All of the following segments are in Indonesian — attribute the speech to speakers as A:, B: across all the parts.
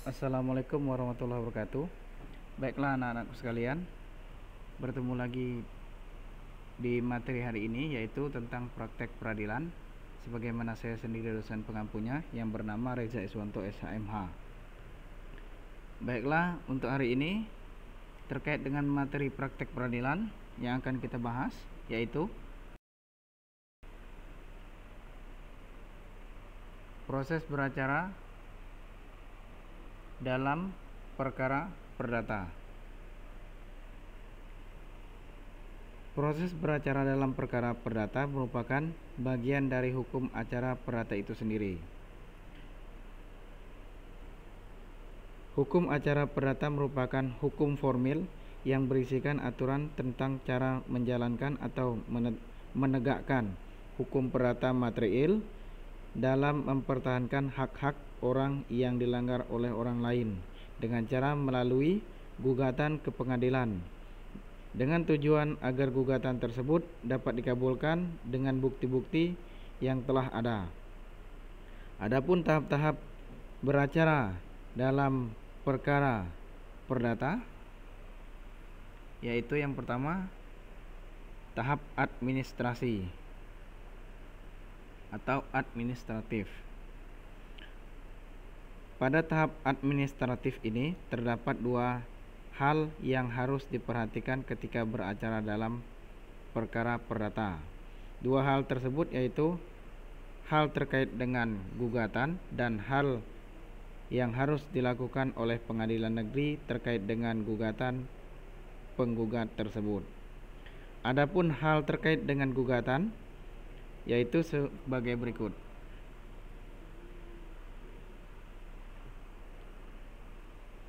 A: Assalamualaikum warahmatullahi wabarakatuh. Baiklah anak-anakku sekalian, bertemu lagi di materi hari ini, yaitu tentang praktek peradilan. Sebagaimana saya sendiri dosen pengampunya yang bernama Reza Iswanto SHMH. Baiklah, untuk hari ini terkait dengan materi praktek peradilan yang akan kita bahas, yaitu proses beracara dalam perkara perdata. Proses beracara dalam perkara perdata merupakan bagian dari hukum acara perdata itu sendiri. Hukum acara perdata merupakan hukum formil yang berisikan aturan tentang cara menjalankan atau menegakkan hukum perdata material dalam mempertahankan hak-hak orang yang dilanggar oleh orang lain dengan cara melalui gugatan ke pengadilan, dengan tujuan agar gugatan tersebut dapat dikabulkan dengan bukti-bukti yang telah ada. Adapun tahap-tahap beracara dalam perkara perdata, yaitu yang pertama, tahap administrasi atau administratif. Pada tahap administratif ini terdapat dua hal yang harus diperhatikan ketika beracara dalam perkara perdata. Dua hal tersebut yaitu hal terkait dengan gugatan dan hal yang harus dilakukan oleh pengadilan negeri terkait dengan gugatan penggugat tersebut. Adapun hal terkait dengan gugatan yaitu sebagai berikut.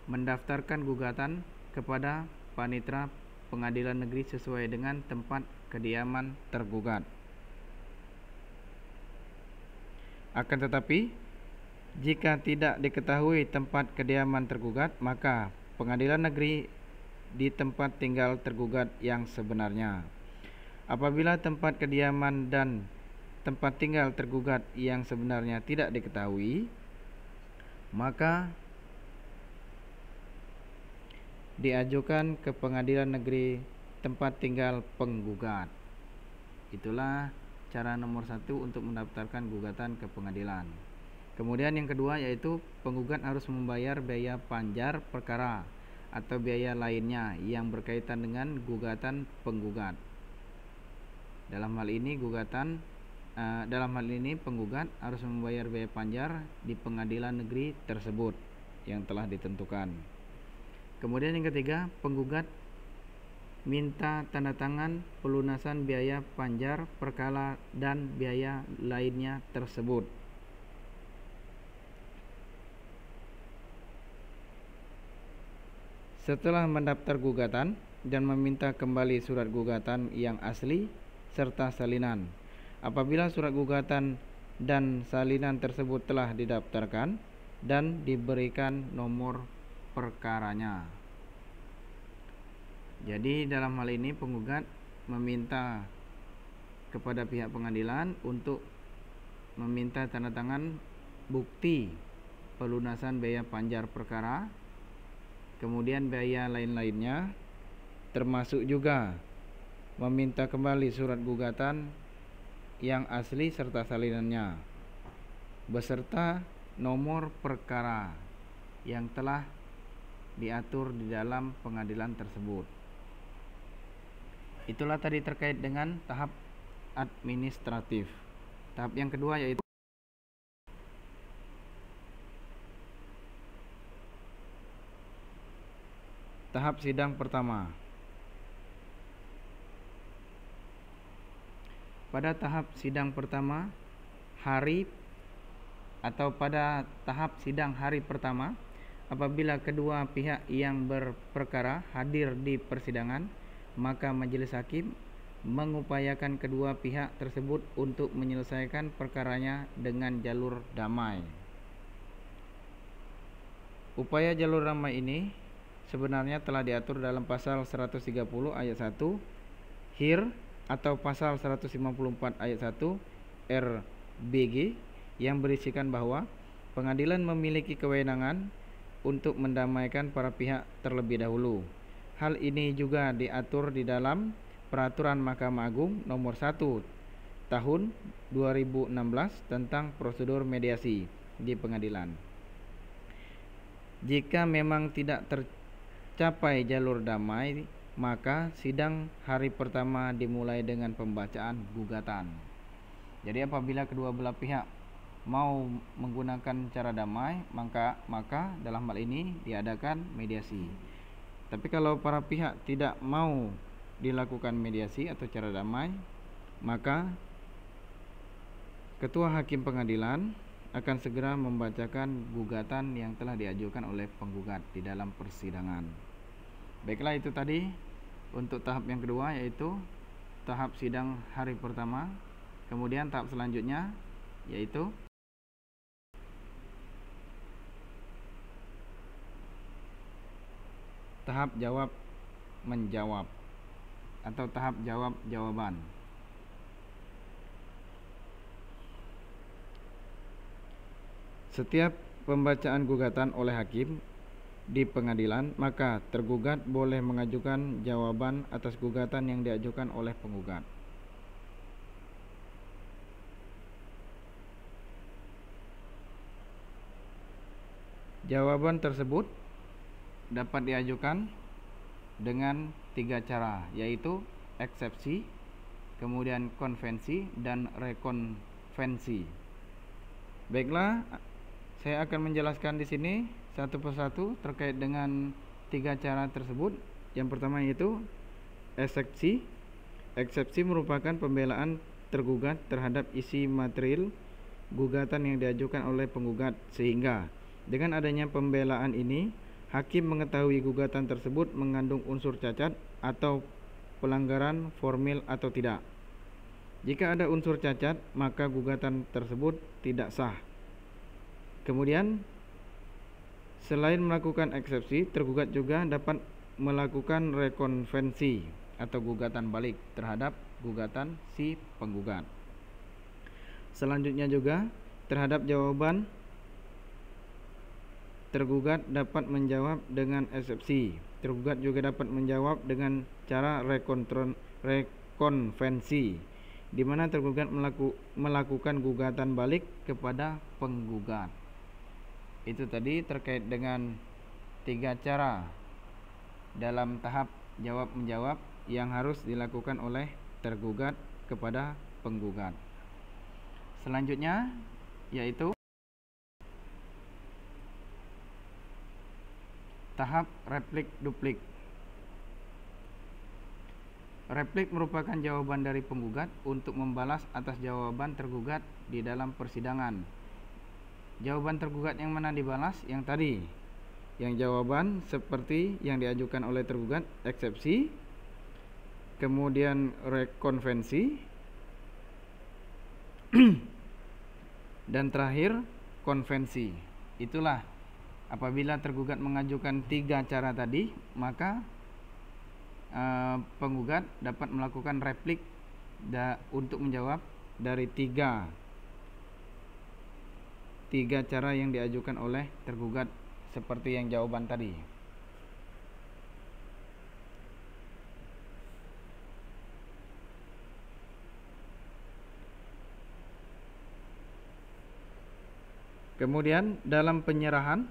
A: Mendaftarkan gugatan kepada panitera pengadilan negeri sesuai dengan tempat kediaman tergugat. Akan tetapi, jika tidak diketahui tempat kediaman tergugat, maka pengadilan negeri di tempat tinggal tergugat yang sebenarnya. Apabila tempat kediaman dan tempat tinggal tergugat yang sebenarnya tidak diketahui, maka diajukan ke pengadilan negeri tempat tinggal penggugat. Itulah cara nomor 1 untuk mendaftarkan gugatan ke pengadilan. Kemudian yang kedua yaitu penggugat harus membayar biaya panjar perkara atau biaya lainnya yang berkaitan dengan gugatan penggugat. Dalam hal ini penggugat harus membayar biaya panjar di pengadilan negeri tersebut yang telah ditentukan. Kemudian yang ketiga, penggugat minta tanda tangan pelunasan biaya panjar perkara dan biaya lainnya tersebut. Setelah mendaftar gugatan dan meminta kembali surat gugatan yang asli serta salinan. Apabila surat gugatan dan salinan tersebut telah didaftarkan dan diberikan nomor perkaranya. Jadi dalam hal ini penggugat meminta kepada pihak pengadilan untuk meminta tanda tangan bukti pelunasan biaya panjar perkara, kemudian biaya lain-lainnya, termasuk juga meminta kembali surat gugatan yang asli serta salinannya beserta nomor perkara yang telah diatur di dalam pengadilan tersebut. Itulah tadi terkait dengan tahap administratif. Tahap yang kedua yaitu tahap sidang pertama. Pada tahap sidang pertama, pada tahap sidang hari pertama, apabila kedua pihak yang berperkara hadir di persidangan, maka majelis hakim mengupayakan kedua pihak tersebut untuk menyelesaikan perkaranya dengan jalur damai. Upaya jalur damai ini sebenarnya telah diatur dalam pasal 130 ayat 1 HIR atau pasal 154 ayat 1 RBG yang berisikan bahwa pengadilan memiliki kewenangan untuk mendamaikan para pihak terlebih dahulu. Hal ini juga diatur di dalam Peraturan Mahkamah Agung Nomor 1 Tahun 2016 tentang prosedur mediasi di pengadilan. Jika memang tidak tercapai jalur damai, maka sidang hari pertama dimulai dengan pembacaan gugatan. Jadi apabila kedua belah pihak mau menggunakan cara damai, maka dalam hal ini diadakan mediasi. Tapi kalau para pihak tidak mau dilakukan mediasi atau cara damai, maka Ketua Hakim Pengadilan akan segera membacakan gugatan yang telah diajukan oleh penggugat di dalam persidangan. Baiklah, itu tadi untuk tahap yang kedua, yaitu tahap sidang hari pertama. Kemudian tahap selanjutnya yaitu tahap jawab menjawab atau tahap jawab jawaban. Setiap pembacaan gugatan oleh hakim di pengadilan, maka tergugat boleh mengajukan jawaban atas gugatan yang diajukan oleh penggugat. Jawaban tersebut dapat diajukan dengan 3 cara, yaitu eksepsi, kemudian konvensi, dan rekonvensi. Baiklah, saya akan menjelaskan di sini satu persatu terkait dengan 3 cara tersebut. Yang pertama yaitu eksepsi. Eksepsi merupakan pembelaan tergugat terhadap isi material gugatan yang diajukan oleh penggugat, sehingga dengan adanya pembelaan ini hakim mengetahui gugatan tersebut mengandung unsur cacat atau pelanggaran formil atau tidak. Jika ada unsur cacat, maka gugatan tersebut tidak sah. Kemudian, selain melakukan eksepsi, tergugat juga dapat melakukan rekonvensi atau gugatan balik terhadap gugatan si penggugat. Selanjutnya juga, terhadap jawaban, tergugat dapat menjawab dengan eksepsi. Tergugat juga dapat menjawab dengan cara rekonvensi, di mana tergugat melakukan gugatan balik kepada penggugat. Itu tadi terkait dengan 3 cara dalam tahap jawab menjawab yang harus dilakukan oleh tergugat kepada penggugat. Selanjutnya yaitu tahap replik duplik. Replik merupakan jawaban dari penggugat untuk membalas atas jawaban tergugat di dalam persidangan. Jawaban tergugat yang mana dibalas? Yang tadi, yang jawaban seperti yang diajukan oleh tergugat, eksepsi, kemudian rekonvensi, dan terakhir konvensi. Itulah apabila tergugat mengajukan 3 cara tadi, maka penggugat dapat melakukan replik untuk menjawab dari 3 cara yang diajukan oleh tergugat seperti yang jawaban tadi. Kemudian dalam penyerahan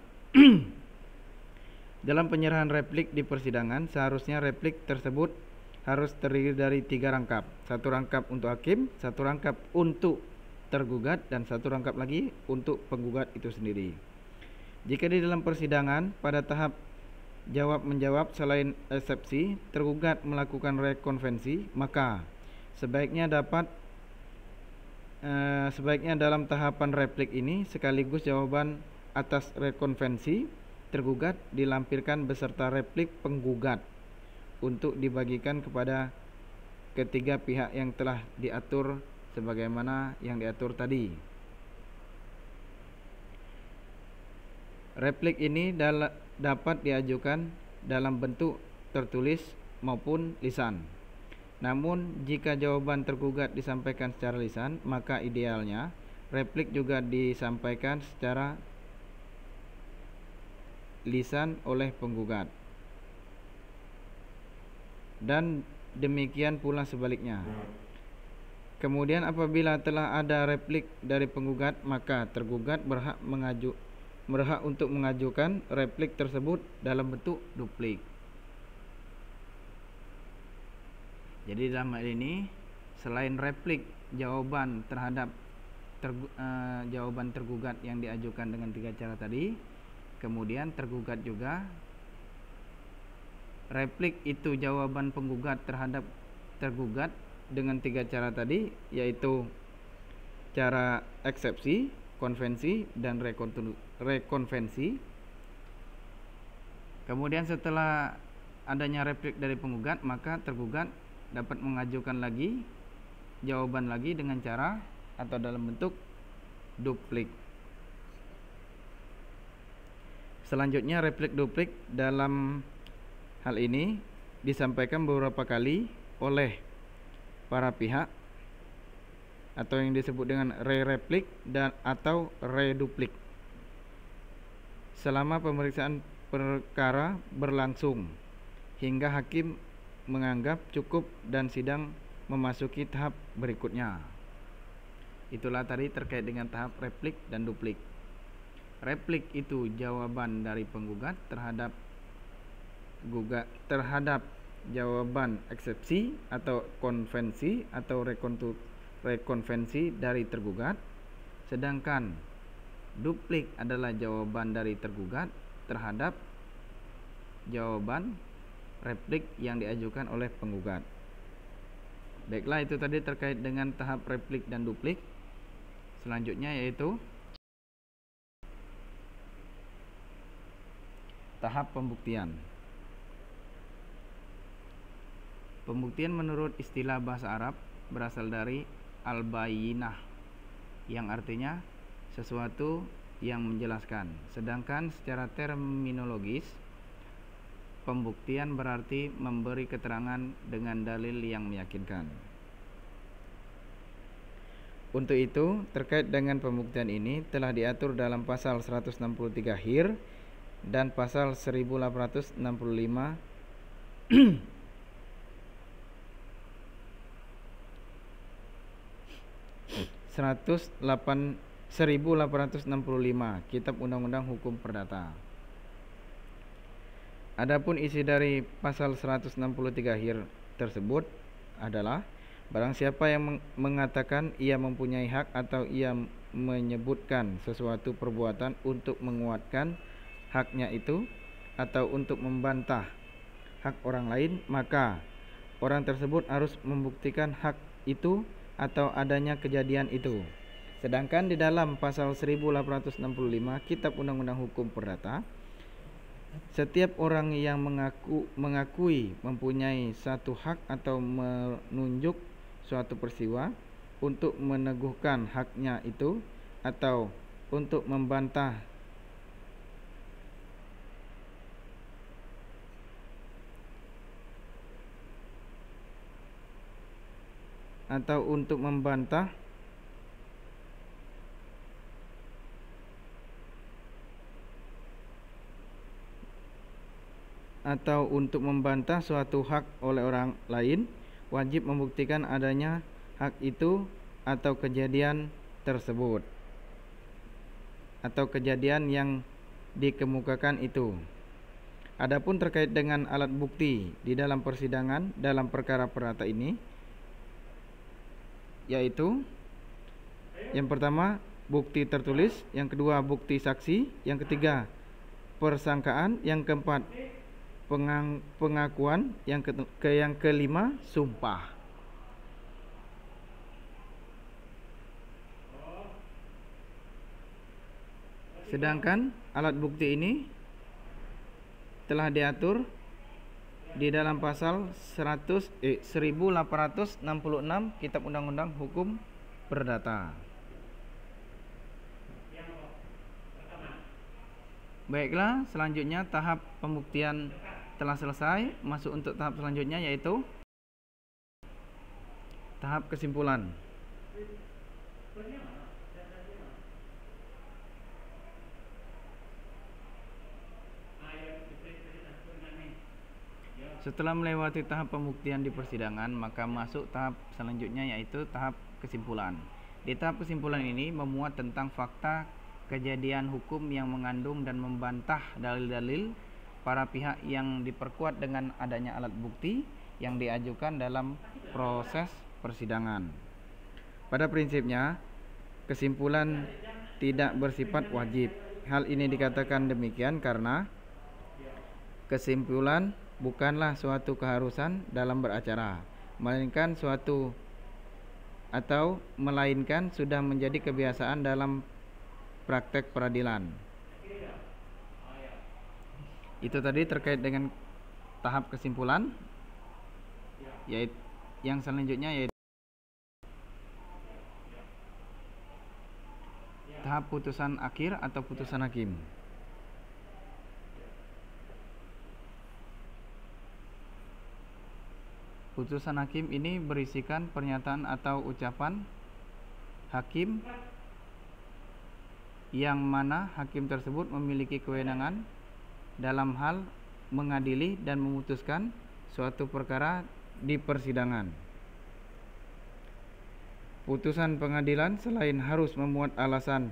A: dalam penyerahan replik di persidangan, seharusnya replik tersebut harus terdiri dari 3 rangkap. 1 rangkap untuk hakim, 1 rangkap untuk tergugat, dan 1 rangkap lagi untuk penggugat itu sendiri. Jika di dalam persidangan pada tahap jawab menjawab selain eksepsi tergugat melakukan rekonvensi, maka sebaiknya dalam tahapan replik ini sekaligus jawaban atas rekonvensi tergugat dilampirkan beserta replik penggugat untuk dibagikan kepada ketiga pihak yang telah diatur sebagaimana yang diatur tadi. Replik ini dapat diajukan dalam bentuk tertulis maupun lisan. Namun jika jawaban tergugat disampaikan secara lisan, maka idealnya replik juga disampaikan secara lisan oleh penggugat. Dan demikian pula sebaliknya. Kemudian apabila telah ada replik dari penggugat, maka tergugat berhak untuk mengajukan replik tersebut dalam bentuk duplik. Jadi dalam hal ini, selain replik jawaban terhadap jawaban tergugat yang diajukan dengan 3 cara tadi, kemudian tergugat juga replik itu jawaban penggugat terhadap tergugat dengan 3 cara tadi, yaitu cara eksepsi, konvensi, dan rekonvensi. Kemudian setelah adanya replik dari penggugat, maka tergugat dapat mengajukan lagi jawaban lagi dengan cara atau dalam bentuk duplik. Selanjutnya, replik duplik dalam hal ini disampaikan beberapa kali oleh para pihak atau yang disebut dengan re-replik dan atau reduplik selama pemeriksaan perkara berlangsung hingga hakim menganggap cukup dan sidang memasuki tahap berikutnya. Itulah tadi terkait dengan tahap replik dan duplik. Replik itu jawaban dari penggugat terhadap jawaban eksepsi atau konvensi atau rekonvensi dari tergugat, sedangkan duplik adalah jawaban dari tergugat terhadap jawaban replik yang diajukan oleh penggugat. Baiklah, itu tadi terkait dengan tahap replik dan duplik. Selanjutnya yaitu tahap pembuktian. Pembuktian menurut istilah bahasa Arab berasal dari al-bayyinah, yang artinya sesuatu yang menjelaskan. Sedangkan secara terminologis, pembuktian berarti memberi keterangan dengan dalil yang meyakinkan. Untuk itu, terkait dengan pembuktian ini telah diatur dalam pasal 163 HIR dan pasal 1865 1865 Kitab Undang-Undang Hukum Perdata. Adapun isi dari pasal 163 HIR tersebut adalah barang siapa yang mengatakan ia mempunyai hak atau ia menyebutkan sesuatu perbuatan untuk menguatkan haknya itu atau untuk membantah hak orang lain, maka orang tersebut harus membuktikan hak itu atau adanya kejadian itu. Sedangkan di dalam pasal 1865 Kitab Undang-Undang Hukum Perdata, setiap orang yang mengakui mempunyai satu hak atau menunjuk suatu peristiwa untuk meneguhkan haknya itu atau untuk membantah suatu hak oleh orang lain, wajib membuktikan adanya hak itu atau kejadian tersebut atau kejadian yang dikemukakan itu. Adapun terkait dengan alat bukti di dalam persidangan dalam perkara perdata ini, yaitu yang pertama bukti tertulis, yang kedua bukti saksi, yang ketiga persangkaan, yang keempat pengakuan, yang kelima sumpah. Sedangkan alat bukti ini telah diatur di dalam pasal 1866 Kitab Undang-Undang Hukum Perdata. Baiklah, selanjutnya tahap pembuktian telah selesai. Masuk untuk tahap selanjutnya, yaitu tahap kesimpulan. Setelah melewati tahap pembuktian di persidangan, maka masuk tahap selanjutnya, yaitu tahap kesimpulan. Di tahap kesimpulan ini memuat tentang fakta kejadian hukum yang mengandung dan membantah dalil-dalil para pihak yang diperkuat dengan adanya alat bukti yang diajukan dalam proses persidangan. Pada prinsipnya, kesimpulan tidak bersifat wajib. Hal ini dikatakan demikian karena kesimpulan bukanlah suatu keharusan dalam beracara, melainkan sudah menjadi kebiasaan dalam praktek peradilan. Itu tadi terkait dengan tahap kesimpulan, yaitu yang selanjutnya yaitu tahap putusan akhir atau putusan hakim. Putusan hakim ini berisikan pernyataan atau ucapan hakim yang mana hakim tersebut memiliki kewenangan dalam hal mengadili dan memutuskan suatu perkara di persidangan. Putusan pengadilan selain harus memuat alasan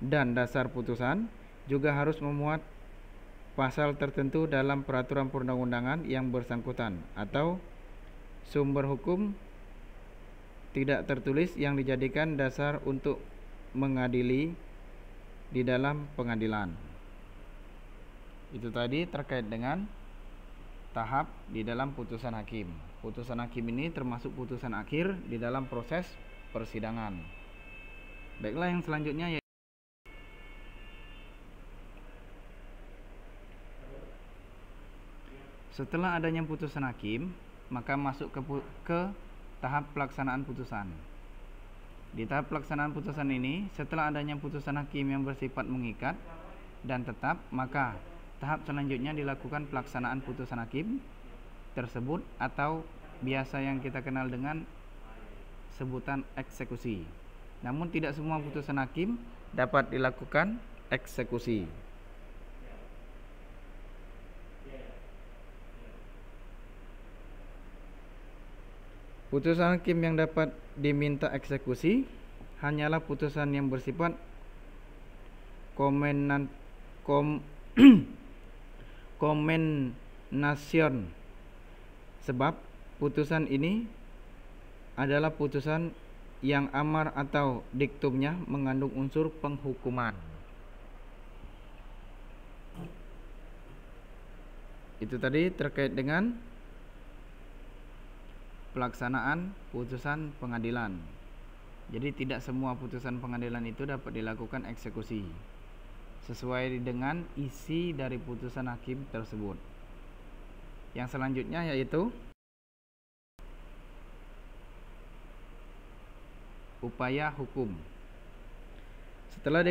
A: dan dasar putusan, juga harus memuat pasal tertentu dalam peraturan perundang-undangan yang bersangkutan atau sumber hukum tidak tertulis yang dijadikan dasar untuk mengadili di dalam pengadilan. Itu tadi terkait dengan tahap di dalam putusan hakim. Putusan hakim ini termasuk putusan akhir di dalam proses persidangan. Baiklah, yang selanjutnya yaitu setelah adanya putusan hakim, maka masuk ke tahap pelaksanaan putusan. Di tahap pelaksanaan putusan ini, setelah adanya putusan hakim yang bersifat mengikat dan tetap, maka tahap selanjutnya dilakukan pelaksanaan putusan hakim tersebut atau biasa yang kita kenal dengan sebutan eksekusi. Namun tidak semua putusan hakim dapat dilakukan eksekusi. Putusan hakim yang dapat diminta eksekusi hanyalah putusan yang bersifat komennasion, sebab putusan ini adalah putusan yang amar atau diktumnya mengandung unsur penghukuman. Itu tadi terkait dengan pelaksanaan putusan pengadilan. Jadi tidak semua putusan pengadilan itu dapat dilakukan eksekusi sesuai dengan isi dari putusan hakim tersebut. Yang selanjutnya yaitu upaya hukum. Setelah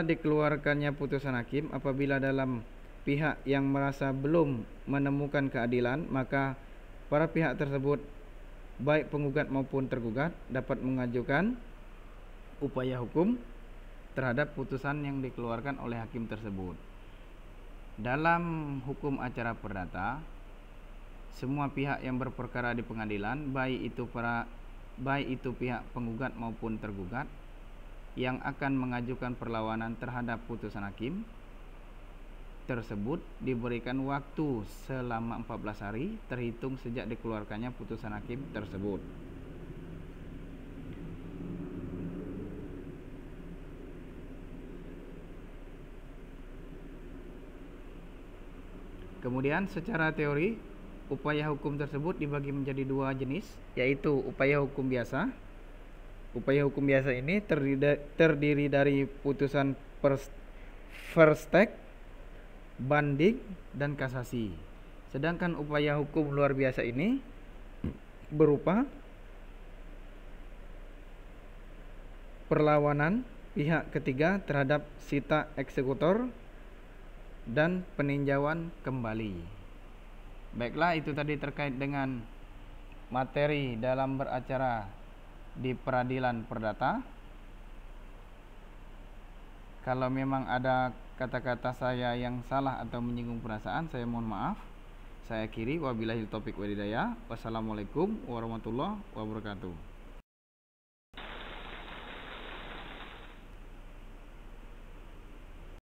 A: dikeluarkannya putusan hakim, apabila dalam pihak yang merasa belum menemukan keadilan, maka para pihak tersebut, baik penggugat maupun tergugat, dapat mengajukan upaya hukum terhadap putusan yang dikeluarkan oleh hakim tersebut. Dalam hukum acara perdata, semua pihak yang berperkara di pengadilan, baik itu pihak penggugat maupun tergugat, yang akan mengajukan perlawanan terhadap putusan hakim tersebut diberikan waktu selama 14 hari terhitung sejak dikeluarkannya putusan hakim tersebut. Kemudian secara teori, upaya hukum tersebut dibagi menjadi dua jenis, yaitu upaya hukum biasa. Upaya hukum biasa ini terdiri dari putusan first take, banding, dan kasasi. Sedangkan upaya hukum luar biasa ini berupa perlawanan pihak ketiga terhadap sita eksekutor dan peninjauan kembali. Baiklah, itu tadi terkait dengan materi dalam beracara di peradilan perdata. Kalau memang ada kata-kata saya yang salah atau menyinggung perasaan, saya mohon maaf. Saya akhiri, wabillahi taufik walhidayah. Wassalamualaikum warahmatullahi wabarakatuh.